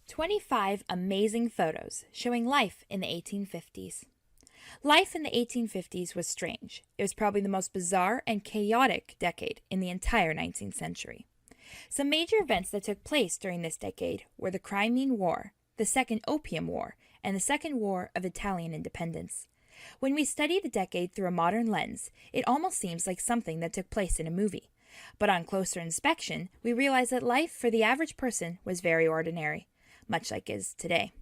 25 amazing photos showing life in the 1850s. Life in the 1850s was strange. It was probably the most bizarre and chaotic decade in the entire 19th century. Some major events that took place during this decade were the Crimean War, the SecondOpium War, and the Second War of Italian Independence. When we study the decade through a modern lens, it almost seems like something that took place in a movie. But on closer inspection, we realize that life for the average person was very ordinary, much like it is today.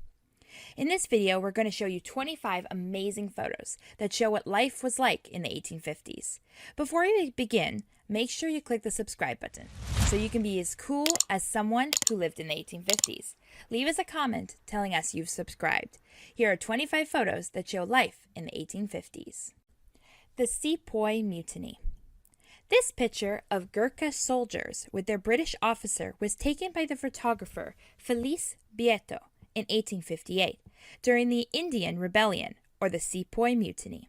In this video, we're going to show you 25 amazing photos that show what life was like in the 1850s. Before we begin, make sure you click the subscribe button so you can be as cool as someone who lived in the 1850s. Leave us a comment telling us you've subscribed. Here are 25 photos that show life in the 1850s. The Sepoy Mutiny. This picture of Gurkha soldiers with their British officer was taken by the photographer Felice Bieto in 1858 during the Indian Rebellion, or the Sepoy Mutiny,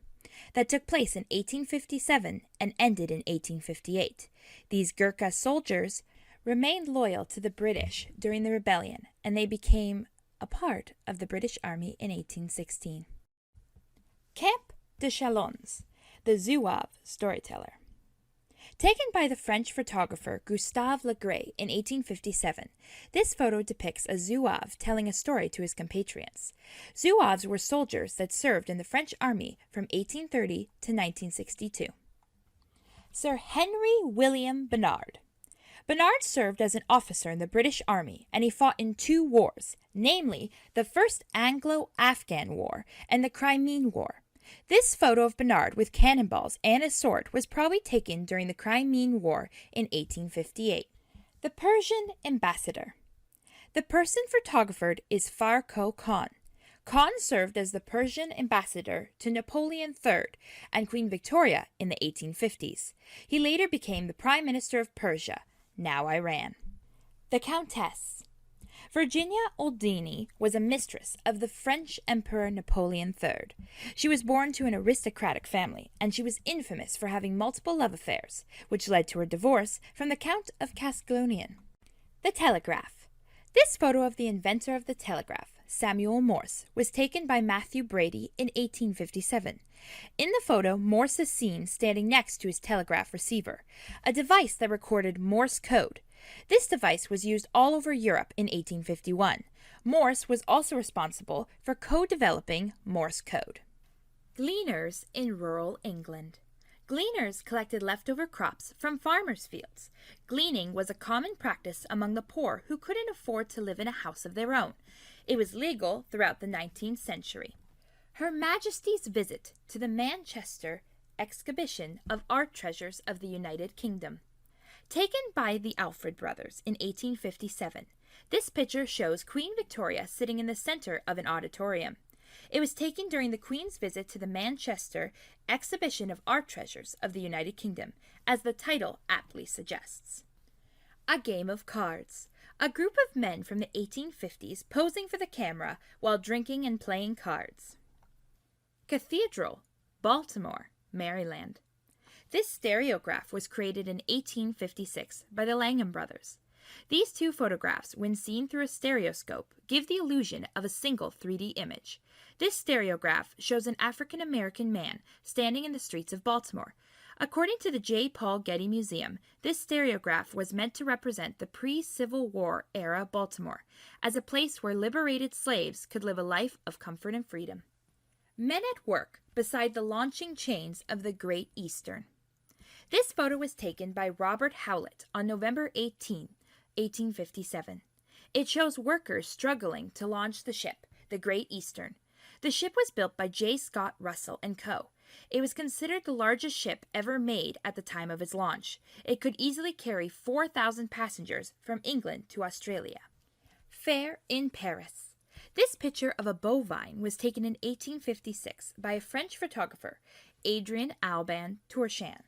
that took place in 1857 and ended in 1858. These Gurkha soldiers remained loyal to the British during the rebellion, and they became a part of the British Army in 1816. Camp de Chalons, the Zouave storyteller. Taken by the French photographer Gustave Legray in 1857, this photo depicts a Zouave telling a story to his compatriots. Zouaves were soldiers that served in the French army from 1830 to 1962. Sir Henry William Bernard. Bernard served as an officer in the British Army, and he fought in two wars, namely the First Anglo-Afghan War and the Crimean War. This photo of Bernard with cannonballs and his sword was probably taken during the Crimean War in 1858. The Persian Ambassador. The person photographed is Farko Khan. Khan served as the Persian ambassador to Napoleon III and Queen Victoria in the 1850s. He later became the Prime Minister of Persia, now Iran. The Countess. Virginia Oldini was a mistress of the French Emperor Napoleon III. She was born to an aristocratic family, and she was infamous for having multiple love affairs, which led to her divorce from the Count of Castellonian. The Telegraph. This photo of the inventor of the telegraph, Samuel Morse, was taken by Matthew Brady in 1857. In the photo, Morse is seen standing next to his telegraph receiver, a device that recorded Morse code. This device was used all over Europe in 1851. Morse was also responsible for co-developing Morse code. Gleaners in rural England. Gleaners collected leftover crops from farmers' fields. Gleaning was a common practice among the poor who couldn't afford to live in a house of their own. It was legal throughout the 19th century. Her Majesty's visit to the Manchester exhibition of art treasures of the United Kingdom. Taken by the Alfred brothers in 1857, this picture shows Queen Victoria sitting in the center of an auditorium. It was taken during the Queen's visit to the Manchester exhibition of art treasures of the United Kingdom, as the title aptly suggests. A game of cards. A group of men from the 1850s posing for the camera while drinking and playing cards. Cathedral, Baltimore, Maryland. This stereograph was created in 1856 by the Langham brothers. These two photographs, when seen through a stereoscope, give the illusion of a single 3D image. This stereograph shows an African-American man standing in the streets of Baltimore. According to the J. Paul Getty Museum, this stereograph was meant to represent the pre-Civil War era Baltimore, as a place where liberated slaves could live a life of comfort and freedom. Men at work beside the launching chains of the Great Eastern. This photo was taken by Robert Howlett on November 18, 1857. It shows workers struggling to launch the ship, the Great Eastern. The ship was built by J. Scott Russell & Co. It was considered the largest ship ever made at the time of its launch. It could easily carry 4,000 passengers from England to Australia. Fair in Paris. This picture of a bovine was taken in 1856 by a French photographer, Adrien Alban Tourchamp,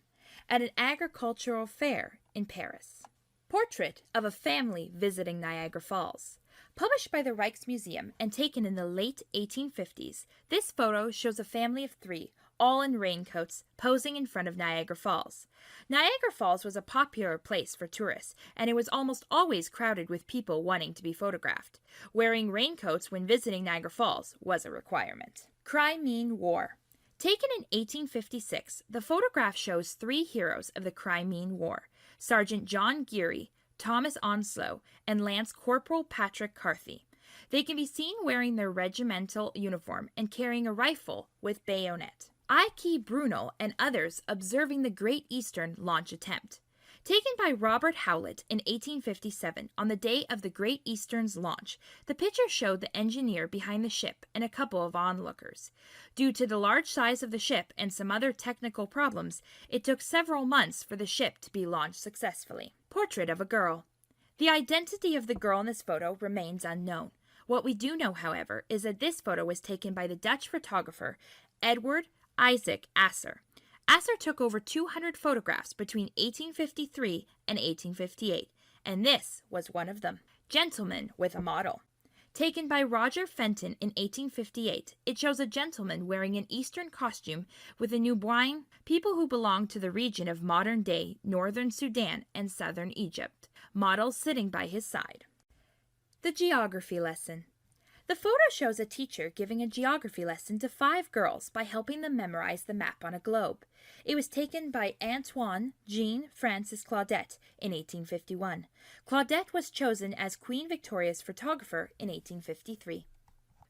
at an agricultural fair in Paris. Portrait of a family visiting Niagara Falls. Published by the Rijksmuseum and taken in the late 1850s, this photo shows a family of three, all in raincoats, posing in front of Niagara Falls. Niagara Falls was a popular place for tourists, and it was almost always crowded with people wanting to be photographed. Wearing raincoats when visiting Niagara Falls was a requirement. Crimean War. Taken in 1856, the photograph shows three heroes of the Crimean War: Sergeant John Geary, Thomas Onslow, and Lance Corporal Patrick Carthy. They can be seen wearing their regimental uniform and carrying a rifle with bayonet. Ike Brunel and others observing the Great Eastern launch attempt. Taken by Robert Howlett in 1857 on the day of the Great Eastern's launch, the picture showed the engineer behind the ship and a couple of onlookers. Due to the large size of the ship and some other technical problems, it took several months for the ship to be launched successfully. Portrait of a girl. The identity of the girl in this photo remains unknown. What we do know, however, is that this photo was taken by the Dutch photographer Edward Isaac Asser. Asser took over 200 photographs between 1853 and 1858, and this was one of them. Gentleman with a model. Taken by Roger Fenton in 1858, it shows a gentleman wearing an Eastern costume with a Nubian, people who belong to the region of modern-day northern Sudan and southern Egypt, models sitting by his side. The geography lesson. The photo shows a teacher giving a geography lesson to 5 girls by helping them memorize the map on a globe. It was taken by Antoine Jean Francis Claudette in 1851. Claudette was chosen as Queen Victoria's photographer in 1853.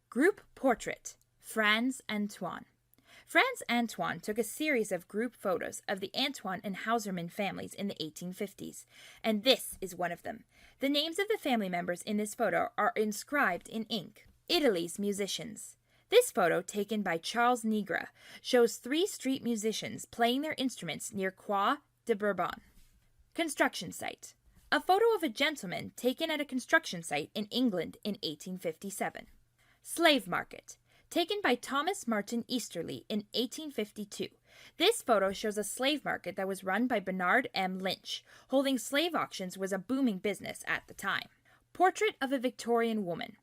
Group portrait. Franz Antoine. Franz Antoine took a series of group photos of the Antoine and Hauserman families in the 1850s, and this is one of them. The names of the family members in this photo are inscribed in ink. Italy's musicians. This photo, taken by Charles Niagara, shows 3 street musicians playing their instruments near Croix de Bourbon. Construction site. A photo of a gentleman taken at a construction site in England in 1857. Slave market. Taken by Thomas Martin Easterly in 1852. This photo shows a slave market that was run by Bernard M. Lynch. Holding slave auctions was a booming business at the time. Portrait of a Victorian woman.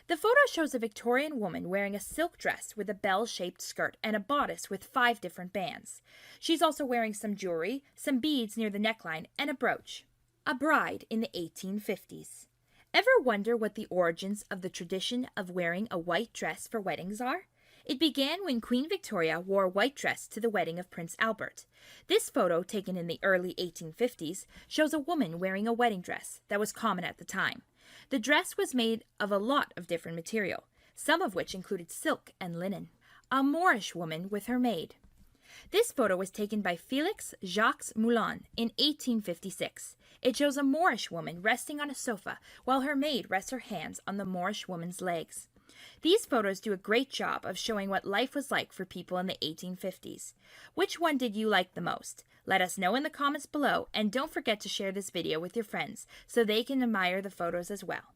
The photo shows a Victorian woman wearing a silk dress with a bell-shaped skirt and a bodice with 5 different bands. She's also wearing some jewelry, some beads near the neckline, and a brooch. A bride in the 1850s. Ever wonder what the origins of the tradition of wearing a white dress for weddings are? It began when Queen Victoria wore a white dress to the wedding of Prince Albert. This photo, taken in the early 1850s, shows a woman wearing a wedding dress that was common at the time. The dress was made of a lot of different material, some of which included silk and linen. A Moorish woman with her maid. This photo was taken by Félix Jacques Moulin in 1856. It shows a Moorish woman resting on a sofa while her maid rests her hands on the Moorish woman's legs. These photos do a great job of showing what life was like for people in the 1850s. Which one did you like the most? Let us know in the comments below, and don't forget to share this video with your friends so they can admire the photos as well.